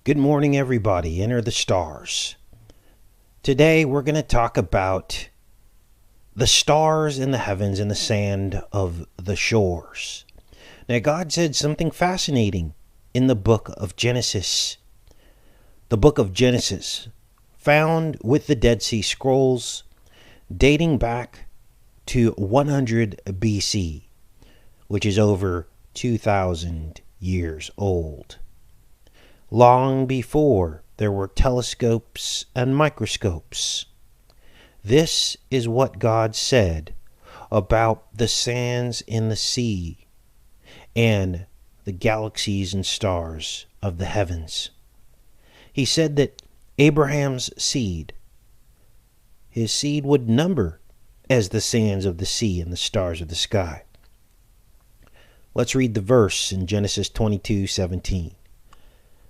Good morning, everybody. Enter the stars. Today, we're going to talk about the stars in the heavens and the sand of the shores. Now, God said something fascinating in the book of Genesis. The book of Genesis, found with the Dead Sea Scrolls, dating back to 100 BC, which is over 2,000 years old. Long before there were telescopes and microscopes. This is what God said about the sands in the sea and the galaxies and stars of the heavens. He said that Abraham's seed, his seed would number as the sands of the sea and the stars of the sky. Let's read the verse in Genesis 22:17.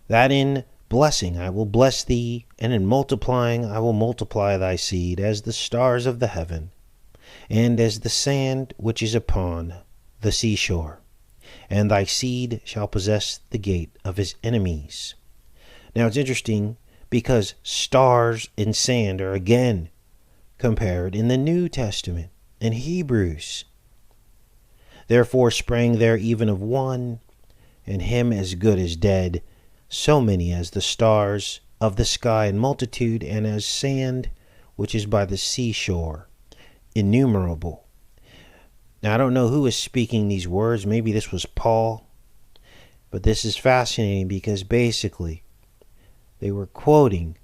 That in blessing I will bless thee, and in multiplying I will multiply thy seed as the stars of the heaven, and as the sand which is upon the seashore. And thy seed shall possess the gate of his enemies. Now it's interesting because stars and sand are again compared in the New Testament in Hebrews. Therefore sprang there even of one, and him as good as dead, so many as the stars of the sky in multitude, and as sand which is by the seashore, innumerable. Now I don't know who is speaking these words. Maybe this was Paul. But this is fascinating because basically they were quoting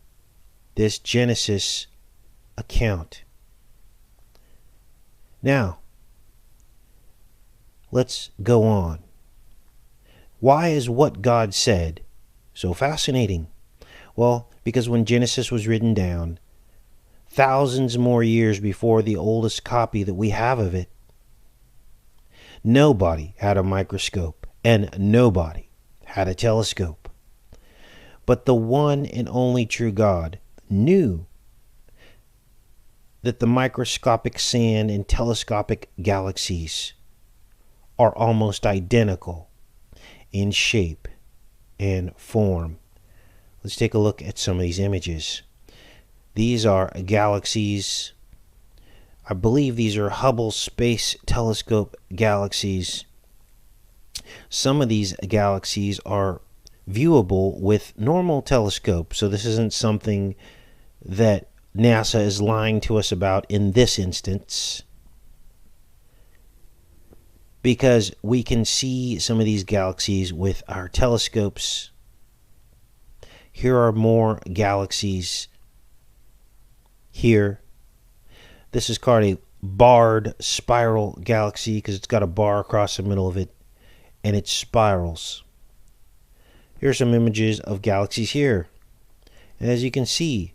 this Genesis account. Now, let's go on. Why is what God said so fascinating? Well, because when Genesis was written down, thousands more years before the oldest copy that we have of it, nobody had a microscope and nobody had a telescope. But the one and only true God knew that the microscopic sand and telescopic galaxies are almost identical in shape and form. Let's take a look at some of these images. These are galaxies. I believe these are Hubble Space Telescope galaxies. Some of these galaxies are viewable with normal telescopes, so this isn't something that NASA is lying to us about in this instance, because we can see some of these galaxies with our telescopes. Here are more galaxies here. This is called a barred spiral galaxy because it's got a bar across the middle of it and it spirals. Here are some images of galaxies here. And as you can see,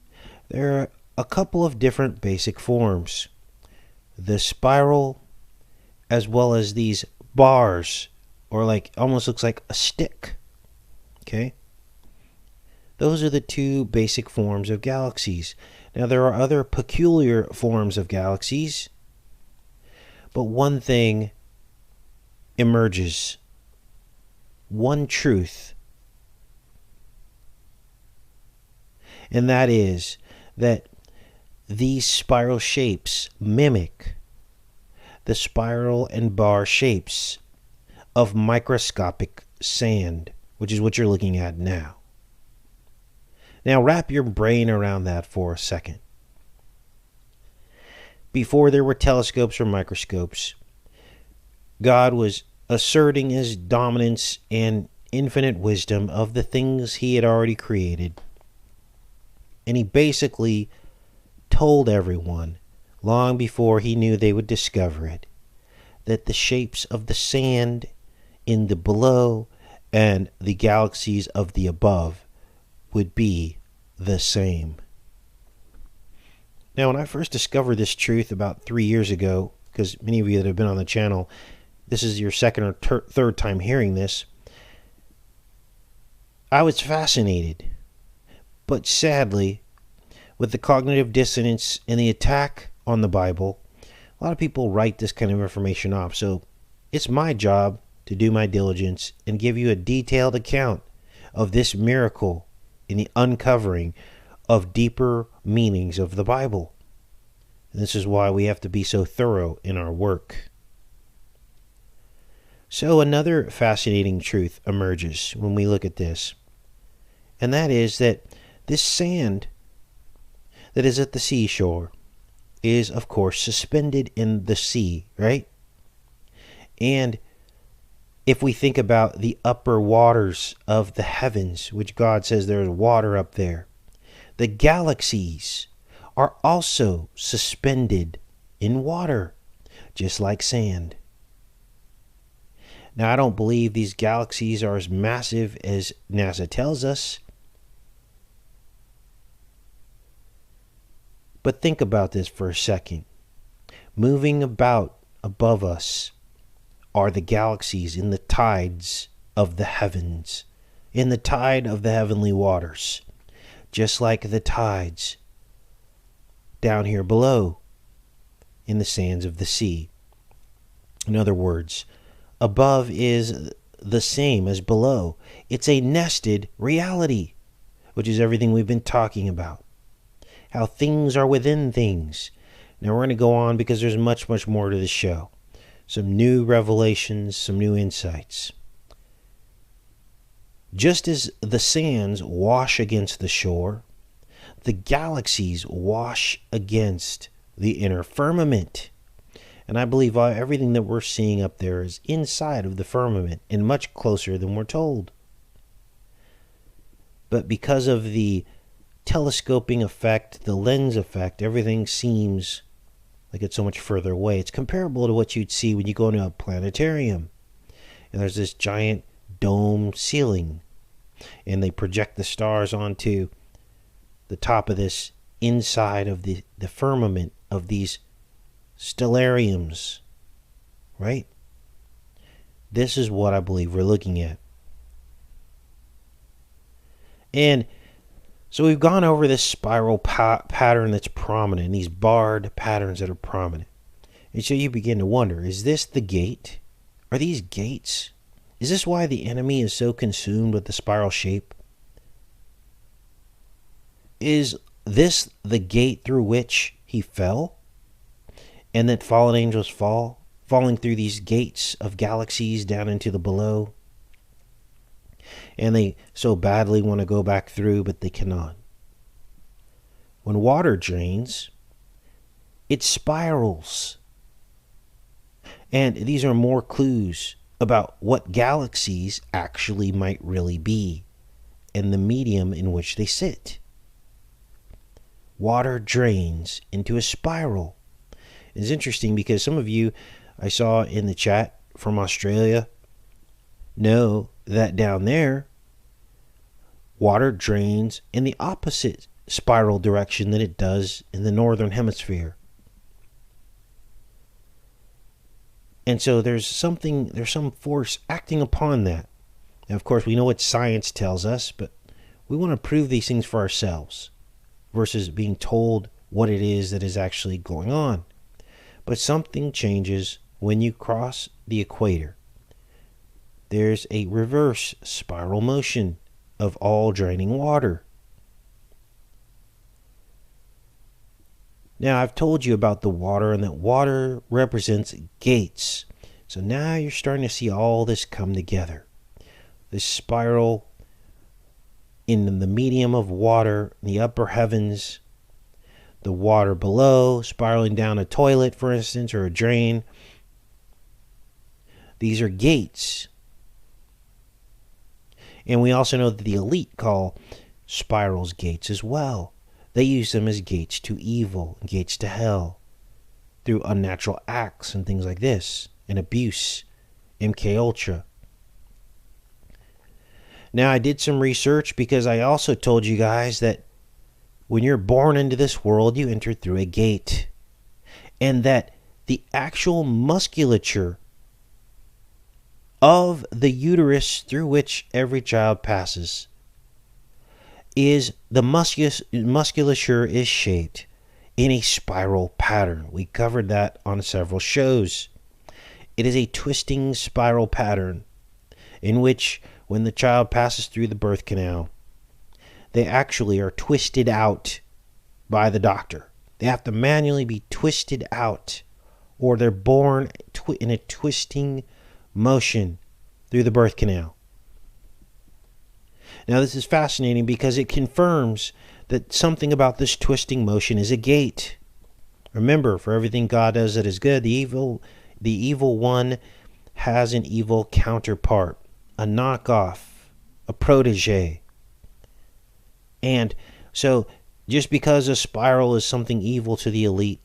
there are a couple of different basic forms. The spiral, as well as these bars, or like almost looks like a stick. Okay? Those are the two basic forms of galaxies. Now there are other peculiar forms of galaxies, but one thing emerges. One truth. And that is that these spiral shapes mimic the spiral and bar shapes of microscopic sand, which is what you're looking at now. Now wrap your brain around that for a second. Before there were telescopes or microscopes, God was asserting his dominance and infinite wisdom of the things he had already created. And he basically told everyone, long before he knew they would discover it, that the shapes of the sand in the below and the galaxies of the above would be the same. Now, when I first discovered this truth about 3 years ago, because many of you that have been on the channel, this is your second or third time hearing this, I was fascinated. But sadly, with the cognitive dissonance and the attack on the Bible, a lot of people write this kind of information off. So it's my job to do my diligence and give you a detailed account of this miracle in the uncovering of deeper meanings of the Bible. And this is why we have to be so thorough in our work. So another fascinating truth emerges when we look at this, and that is that this sand that is at the seashore is, of course, suspended in the sea, right? And if we think about the upper waters of the heavens, which God says there's water up there, the galaxies are also suspended in water, just like sand. Now, I don't believe these galaxies are as massive as NASA tells us. But think about this for a second. Moving about above us are the galaxies in the tides of the heavens, in the tide of the heavenly waters, just like the tides down here below in the sands of the sea. In other words, above is the same as below. It's a nested reality, which is everything we've been talking about. How things are within things. Now we're going to go on because there's much, much more to the show. Some new revelations, some new insights. Just as the sands wash against the shore, the galaxies wash against the inner firmament. And I believe everything that we're seeing up there is inside of the firmament and much closer than we're told. But because of the telescoping effect, the lens effect, everything seems like it's so much further away. It's comparable to what you'd see when you go into a planetarium. And there's this giant dome ceiling. And they project the stars onto the top of this inside of the firmament of these stellariums, right? This is what I believe we're looking at. And so we've gone over this spiral pattern that's prominent, these barred patterns that are prominent. And so you begin to wonder, is this the gate? Are these gates? Is this why the enemy is so consumed with the spiral shape? Is this the gate through which he fell? And that fallen angels falling through these gates of galaxies down into the below? And they so badly want to go back through, but they cannot. When water drains, it spirals. And these are more clues about what galaxies actually might really be and the medium in which they sit. Water drains into a spiral. It's interesting because some of you I saw in the chat from Australia know that down there, water drains in the opposite spiral direction that it does in the northern hemisphere. And so there's some force acting upon that. Now, of course, we know what science tells us, but we want to prove these things for ourselves versus being told what it is that is actually going on. But something changes when you cross the equator. There's a reverse spiral motion of all draining water. Now, I've told you about the water and that water represents gates. So now you're starting to see all this come together. This spiral in the medium of water in the upper heavens, the water below spiraling down a toilet, for instance, or a drain. These are gates. And we also know that the elite call spirals gates as well. They use them as gates to evil, gates to hell, through unnatural acts and things like this, and abuse, MK Ultra. Now, I did some research because I also told you guys that when you're born into this world, you enter through a gate. And that the actual musculature of the uterus through which every child passes is the musculature is shaped in a spiral pattern. We covered that on several shows. It is a twisting spiral pattern in which when the child passes through the birth canal, they actually are twisted out by the doctor. They have to manually be twisted out, or they're born in a twisting motion through the birth canal. Now, this is fascinating because it confirms that something about this twisting motion is a gate. Remember, for everything God does that is good, the evil one has an evil counterpart, a knockoff, a protege. And so, just because a spiral is something evil to the elite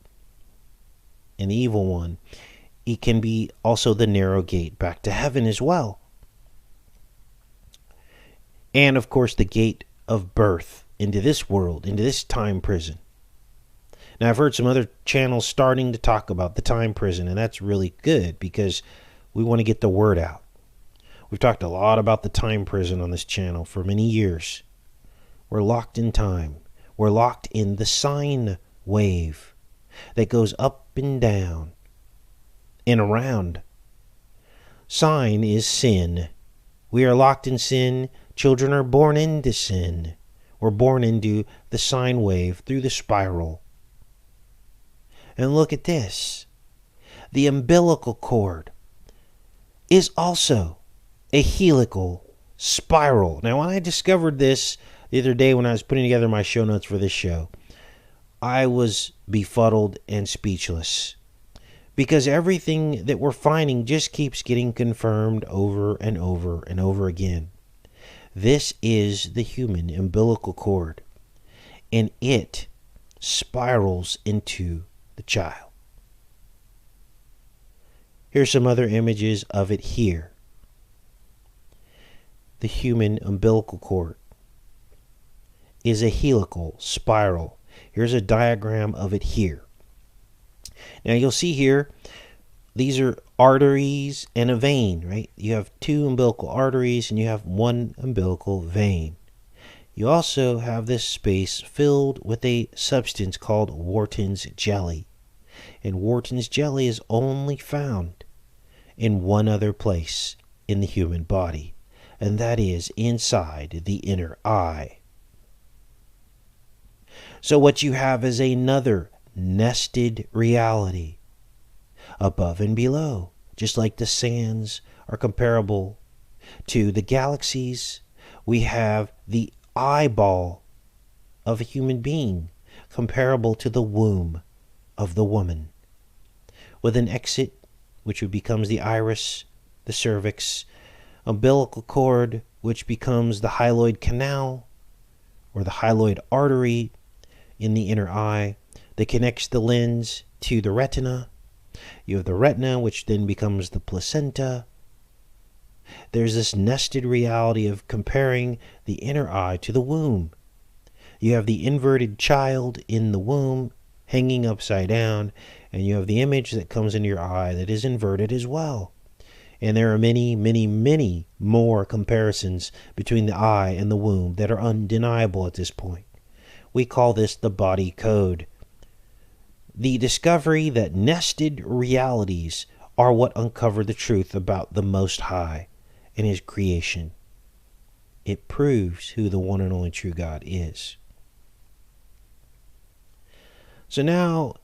and the evil one, it can be also the narrow gate back to heaven as well. And of course, the gate of birth into this world, into this time prison. Now, I've heard some other channels starting to talk about the time prison, and that's really good because we want to get the word out. We've talked a lot about the time prison on this channel for many years. We're locked in time. We're locked in the sine wave that goes up and down and around. Sine is sin. We are locked in sin. Children are born into sin. We're born into the sine wave through the spiral. And look at this. The umbilical cord is also a helical spiral. Now, when I discovered this the other day when I was putting together my show notes for this show, I was befuddled and speechless. Because everything that we're finding just keeps getting confirmed over and over and over again. This is the human umbilical cord. And it spirals into the child. Here's some other images of it here. The human umbilical cord is a helical spiral. Here's a diagram of it here. Now you'll see here, these are arteries and a vein, right? You have two umbilical arteries and you have one umbilical vein. You also have this space filled with a substance called Wharton's jelly. And Wharton's jelly is only found in one other place in the human body, and that is inside the inner eye. So what you have is another nested reality above and below, just like the sands are comparable to the galaxies. We have the eyeball of a human being comparable to the womb of the woman, with an exit which becomes the iris, the cervix, umbilical cord which becomes the hyaloid canal or the hyaloid artery in the inner eye that connects the lens to the retina. You have the retina, which then becomes the placenta. There's this nested reality of comparing the inner eye to the womb. You have the inverted child in the womb hanging upside down, and you have the image that comes into your eye that is inverted as well. And there are many, many, many more comparisons between the eye and the womb that are undeniable at this point. We call this the body code. The discovery that nested realities are what uncover the truth about the Most High and His creation. It proves who the one and only true God is. So now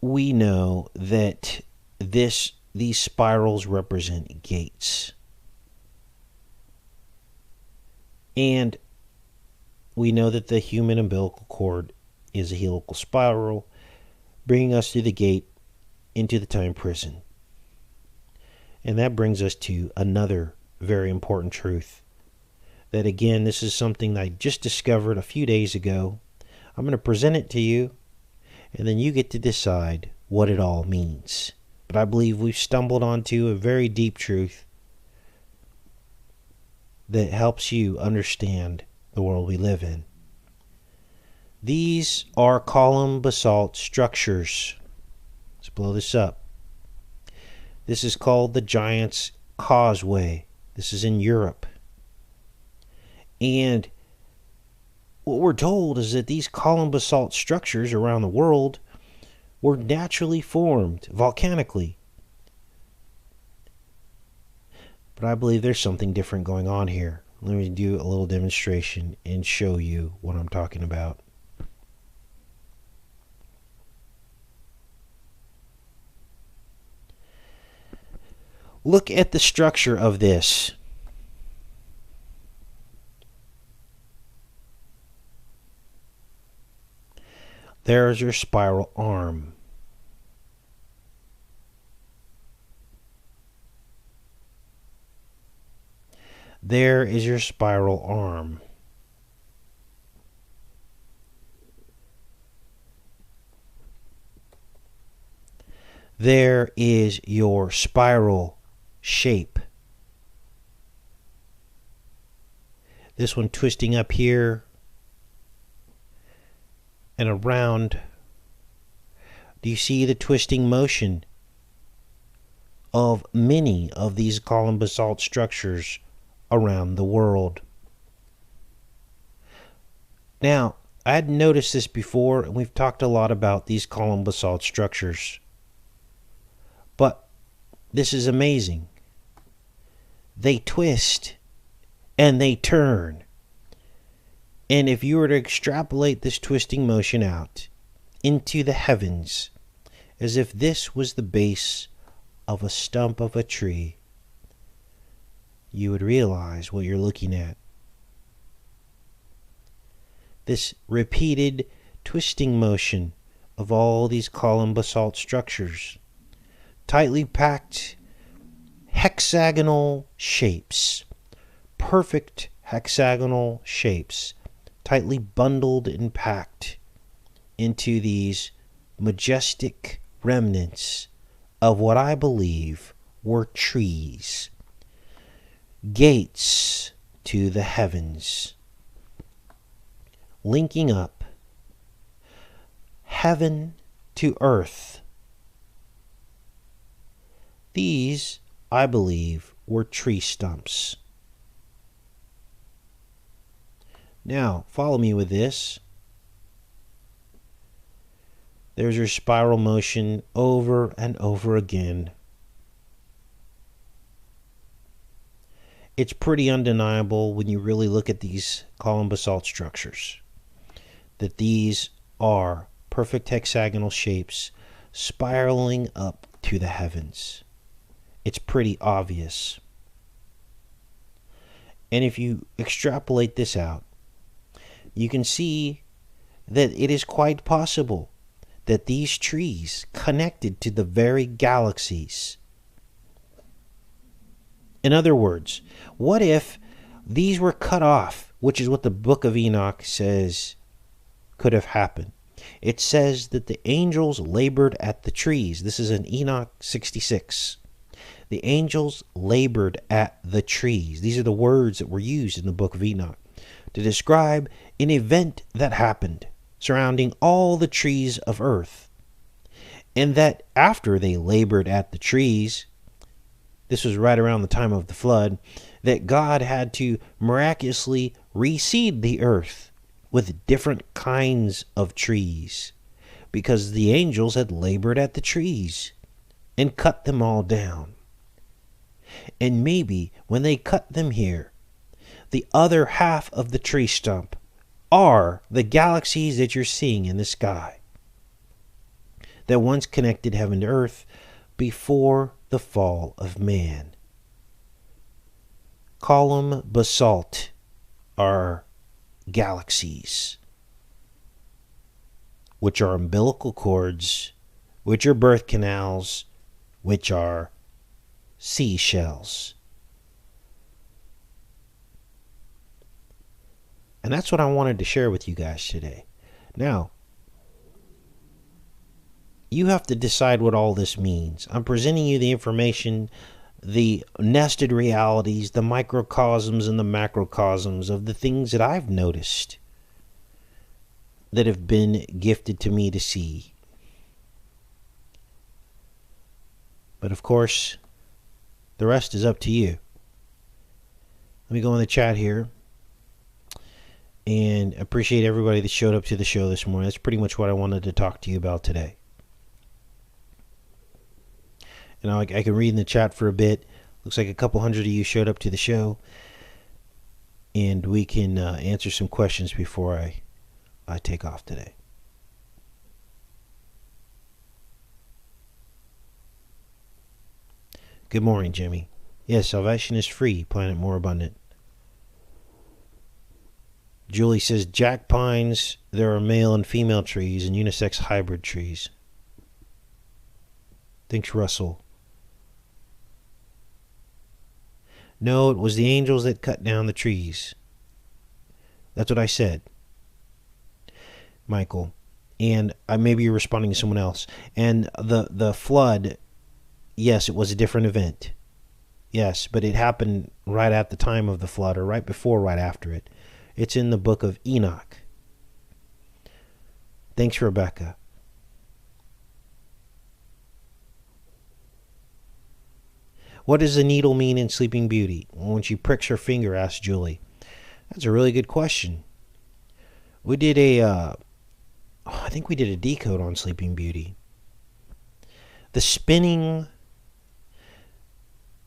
we know that these spirals represent gates. And we know that the human umbilical cord is a helical spiral, bringing us through the gate into the time prison. And that brings us to another very important truth. That again, this is something that I just discovered a few days ago. I'm going to present it to you, and then you get to decide what it all means. But I believe we've stumbled onto a very deep truth that helps you understand the world we live in. These are column basalt structures. Let's blow this up. This is called the Giant's Causeway. This is in Europe. And what we're told is that these column basalt structures around the world were naturally formed volcanically. But I believe there's something different going on here. Let me do a little demonstration and show you what I'm talking about. Look at the structure of this. There's your spiral arm. There is your spiral arm. There is your spiral shape. This one twisting up here and around. Do you see the twisting motion of many of these column basalt structures around the world? Now, I had noticed this before, and we've talked a lot about these column basalt structures. But this is amazing. They twist and they turn. And if you were to extrapolate this twisting motion out into the heavens, as if this was the base of a stump of a tree, you would realize what you're looking at. This repeated twisting motion of all these column basalt structures, tightly packed hexagonal shapes, perfect hexagonal shapes, tightly bundled and packed into these majestic remnants of what I believe were trees, gates to the heavens, linking up heaven to earth. These, I believe, were tree stumps. Now, follow me with this. There's your spiral motion over and over again. It's pretty undeniable when you really look at these column basalt structures that these are perfect hexagonal shapes spiraling up to the heavens. It's pretty obvious. And if you extrapolate this out, you can see that it is quite possible that these trees connected to the very galaxies. In other words, what if these were cut off, which is what the book of Enoch says could have happened. It says that the angels labored at the trees. This is in Enoch 66. The angels labored at the trees. These are the words that were used in the book of Enoch to describe an event that happened surrounding all the trees of earth. And that after they labored at the trees, this was right around the time of the flood, that God had to miraculously reseed the earth with different kinds of trees because the angels had labored at the trees and cut them all down. And maybe when they cut them here, the other half of the tree stump are the galaxies that you're seeing in the sky that once connected heaven to earth before the fall of man. Column basalt are galaxies, which are umbilical cords, which are birth canals, which are seashells. And that's what I wanted to share with you guys today. Now, you have to decide what all this means. I'm presenting you the information, the nested realities, the microcosms and the macrocosms of the things that I've noticed that have been gifted to me to see. But of course, the rest is up to you. Let me go in the chat here and appreciate everybody that showed up to the show this morning. That's pretty much what I wanted to talk to you about today. And I can read in the chat for a bit. Looks like a couple hundred of you showed up to the show. and we can answer some questions before I take off today. Good morning, Jimmy. Yes, salvation is free, planet more abundant. Julie says, jack pines, there are male and female trees and unisex hybrid trees. Thanks, Russell. No, it was the angels that cut down the trees. That's what I said, Michael. And maybe you're responding to someone else. And the flood, yes, it was a different event. Yes, but it happened right at the time of the flood, or right before, right after it. It's in the book of Enoch. Thanks, Rebecca. What does the needle mean in Sleeping Beauty? When she pricks her finger, asked Julie. That's a really good question. We did I think we did a decode on Sleeping Beauty. The spinning,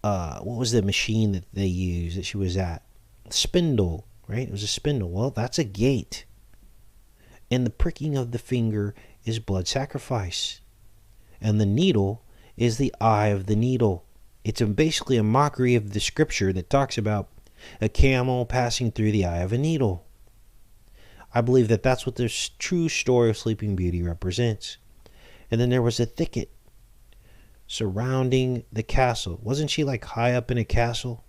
what was the machine that they used that she was at? Spindle, right? It was a spindle. Well, that's a gate. And the pricking of the finger is blood sacrifice. And the needle is the eye of the needle. It's basically a mockery of the scripture that talks about a camel passing through the eye of a needle. I believe that that's what the true story of Sleeping Beauty represents. And then there was a thicket surrounding the castle. Wasn't she like high up in a castle?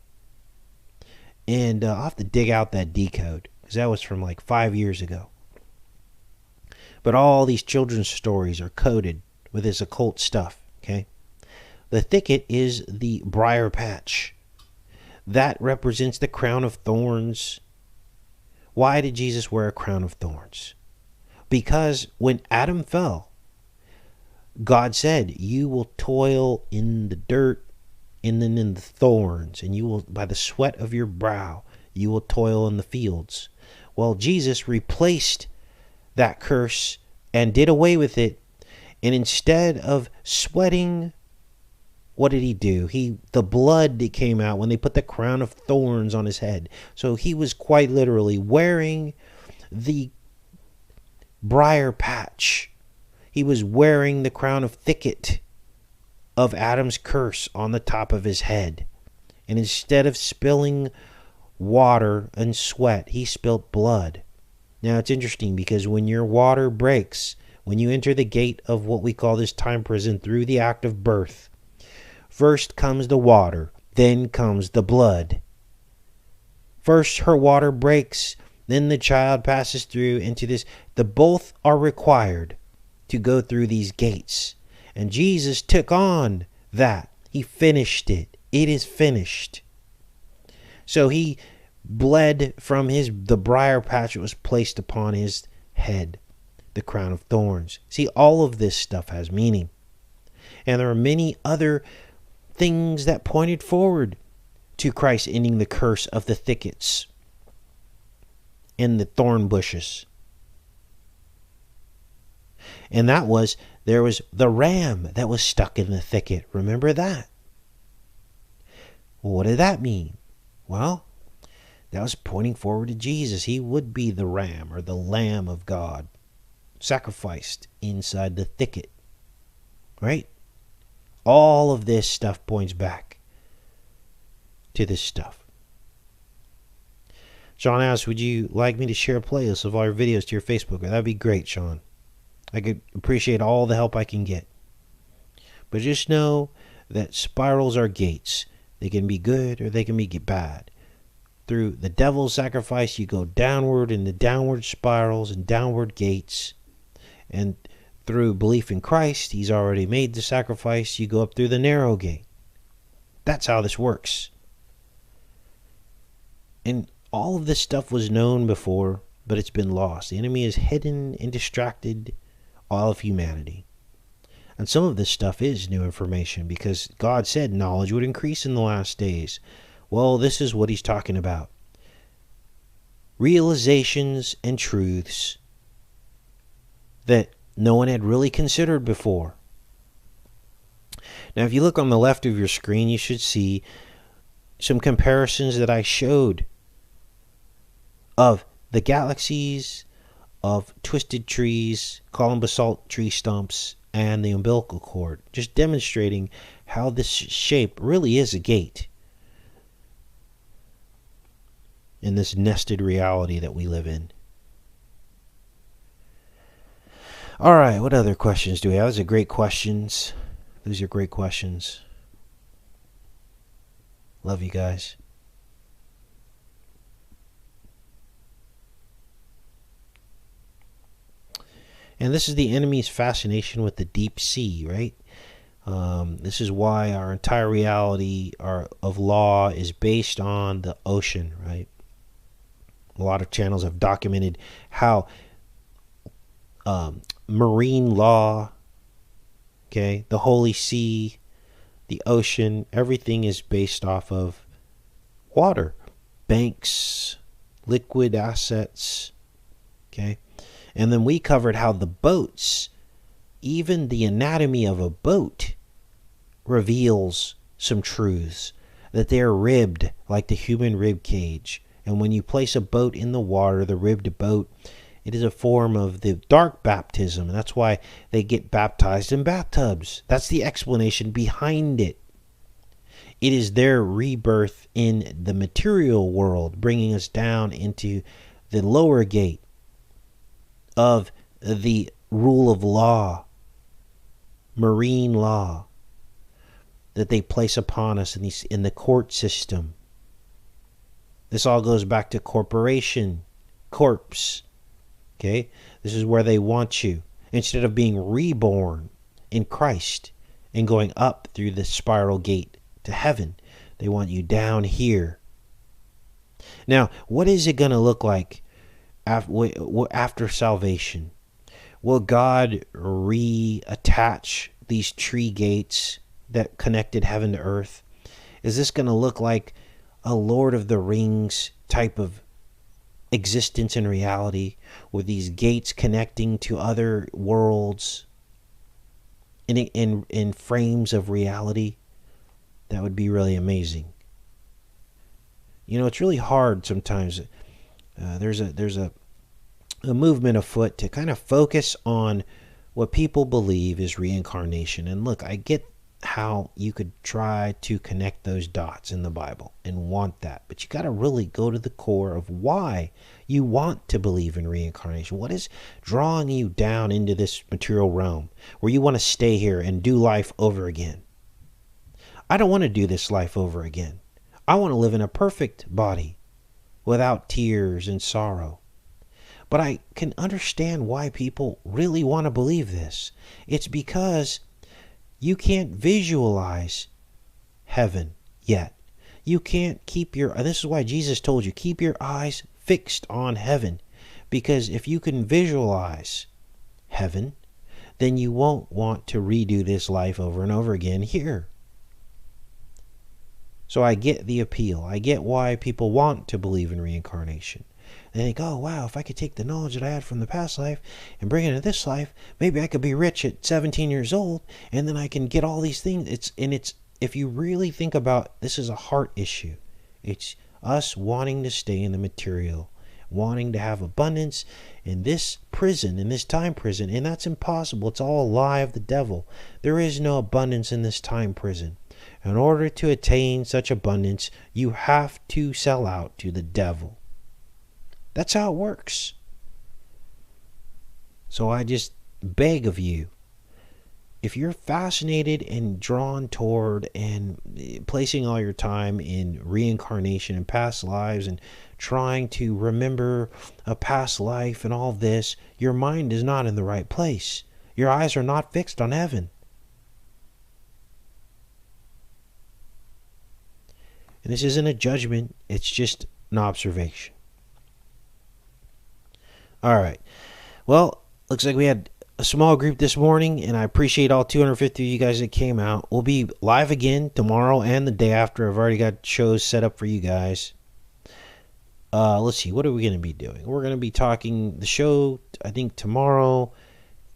And I'll have to dig out that decode, because that was from like 5 years ago. But all these children's stories are coded with this occult stuff, okay? The thicket is the briar patch. That represents the crown of thorns. Why did Jesus wear a crown of thorns? Because when Adam fell, God said, you will toil in the dirt and then in the thorns, and you will, by the sweat of your brow, you will toil in the fields. Well, Jesus replaced that curse and did away with it. And instead of sweating, what did he do? The blood that came out when they put the crown of thorns on his head. So he was quite literally wearing the briar patch. He was wearing the crown of thicket of Adam's curse on the top of his head. And instead of spilling water and sweat, he spilt blood. Now it's interesting because when your water breaks, when you enter the gate of what we call this time prison through the act of birth, first comes the water, then comes the blood. First her water breaks, then the child passes through into this. Both are required to go through these gates. And Jesus took on that. He finished it. It is finished. So he bled from the briar patch that was placed upon his head, the crown of thorns. See, all of this stuff has meaning. And there are many other things that pointed forward to Christ ending the curse of the thickets and the thorn bushes. And there was the ram that was stuck in the thicket. Remember that? Well, what did that mean? Well, that was pointing forward to Jesus. He would be the ram or the Lamb of God, sacrificed inside the thicket. Right? All of this stuff points back to this stuff. Sean asks, would you like me to share a playlist of all your videos to your Facebook? That'd be great, Sean. I could appreciate all the help I can get. But just know that spirals are gates. They can be good or they can be bad. Through the devil's sacrifice, you go downward in the downward spirals and downward gates. And through belief in Christ, he's already made the sacrifice, you go up through the narrow gate. That's how this works. And all of this stuff was known before, but it's been lost. The enemy has hidden and distracted all of humanity. And some of this stuff is new information because God said knowledge would increase in the last days. Well, this is what he's talking about. Realizations and truths that no one had really considered before. Now, if you look on the left of your screen, you should see some comparisons that I showed of the galaxies, of twisted trees, column basalt tree stumps, and the umbilical cord, just demonstrating how this shape really is a gate in this nested reality that we live in. All right, what other questions do we have? Those are great questions. These are great questions. Love you guys. And this is the enemy's fascination with the deep sea, right? This is why our entire reality of law is based on the ocean, right? A lot of channels have documented how marine law, okay, the Holy Sea, the ocean, everything is based off of water, banks, liquid assets, okay? And then we covered how the boats, even the anatomy of a boat, reveals some truths, that they're ribbed like the human rib cage. And when you place a boat in the water, the ribbed boat, it is a form of the dark baptism. And that's why they get baptized in bathtubs. That's the explanation behind it. It is their rebirth in the material world, bringing us down into the lower gate of the rule of law, marine law, that they place upon us in the court system. This all goes back to corporation, corpse. Okay? This is where they want you. Instead of being reborn in Christ and going up through the spiral gate to heaven, they want you down here. Now, what is it going to look like after salvation? Will God reattach these tree gates that connected heaven to earth? Is this going to look like a Lord of the Rings type of existence and reality, with these gates connecting to other worlds in frames of reality? That would be really amazing. You know, it's really hard sometimes. There's a movement afoot to kind of focus on what people believe is reincarnation. And look, I get how you could try to connect those dots in the Bible and want that, but you got to really go to the core of why you want to believe in reincarnation. What is drawing you down into this material realm where you want to stay here and do life over again? I don't want to do this life over again. I want to live in a perfect body without tears and sorrow. But I can understand why people really want to believe this. It's because you can't visualize heaven yet. You can't keep your, this is why Jesus told you, keep your eyes fixed on heaven. Because if you can visualize heaven, then you won't want to redo this life over and over again here. So I get the appeal. I get why people want to believe in reincarnation. They think, oh, wow, if I could take the knowledge that I had from the past life and bring it into this life, maybe I could be rich at 17 years old, and then I can get all these things. It's if you really think about, this is a heart issue. It's us wanting to stay in the material, wanting to have abundance in this prison, in this time prison, and that's impossible. It's all a lie of the devil. There is no abundance in this time prison. In order to attain such abundance, you have to sell out to the devil. That's how it works. So I just beg of you, if you're fascinated and drawn toward and placing all your time in reincarnation and past lives and trying to remember a past life and all this, your mind is not in the right place. Your eyes are not fixed on heaven. And this isn't a judgment, it's just an observation. All right. Well, looks like we had a small group this morning, and I appreciate all 250 of you guys that came out. We'll be live again tomorrow and the day after. I've already got shows set up for you guys. Let's see. What are we going to be doing? We're going to be talking. The show, I think, tomorrow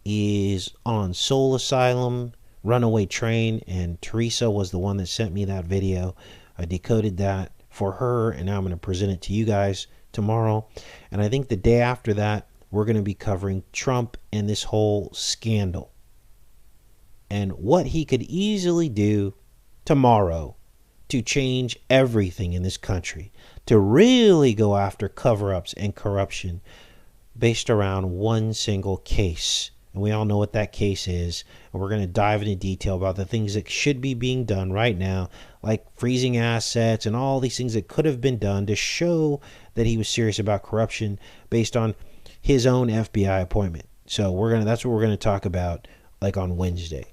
is on Soul Asylum, Runaway Train, and Teresa was the one that sent me that video. I decoded that for her, and now I'm going to present it to you guys tomorrow. And I think the day after that, we're going to be covering Trump and this whole scandal and what he could easily do tomorrow to change everything in this country, to really go after cover-ups and corruption based around one single case. And we all know what that case is. And we're going to dive into detail about the things that should be being done right now, like freezing assets and all these things that could have been done to show that he was serious about corruption based on his own FBI appointment. So that's what we're going to talk about like on Wednesday.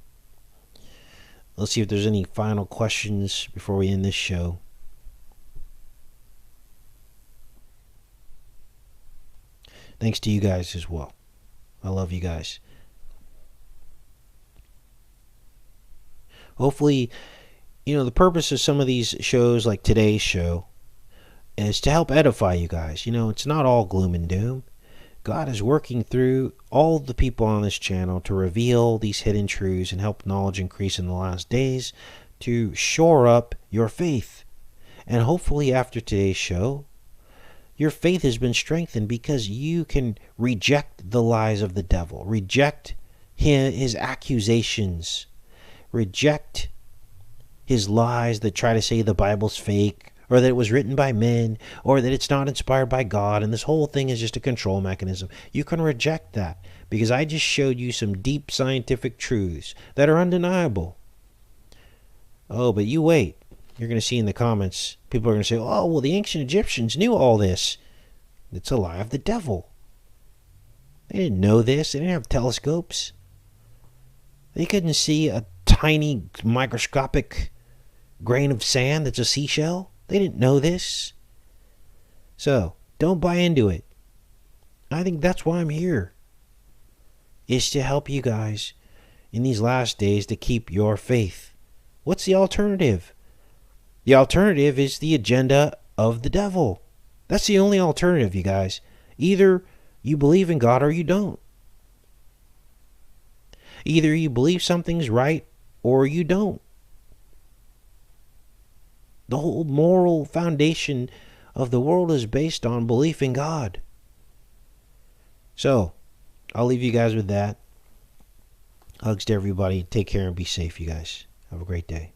Let's see if there's any final questions before we end this show. Thanks to you guys as well. I love you guys. Hopefully, the purpose of some of these shows, like today's show, is to help edify you guys. It's not all gloom and doom. God is working through all the people on this channel to reveal these hidden truths and help knowledge increase in the last days to shore up your faith. And hopefully after today's show, your faith has been strengthened because you can reject the lies of the devil, reject his accusations, reject his lies that try to say the Bible's fake, or that it was written by men, or that it's not inspired by God, and this whole thing is just a control mechanism. You can reject that because I just showed you some deep scientific truths that are undeniable. Oh, but you wait. You're going to see in the comments, people are going to say, oh, well, the ancient Egyptians knew all this. It's a lie of the devil. They didn't know this. They didn't have telescopes. They couldn't see a tiny microscopic grain of sand that's a seashell. They didn't know this. So, don't buy into it. I think that's why I'm here. Is to help you guys in these last days to keep your faith. What's the alternative? The alternative is the agenda of the devil. That's the only alternative, you guys. Either you believe in God or you don't. Either you believe something's right or you don't. The whole moral foundation of the world is based on belief in God. So, I'll leave you guys with that. Hugs to everybody. Take care and be safe, you guys. Have a great day.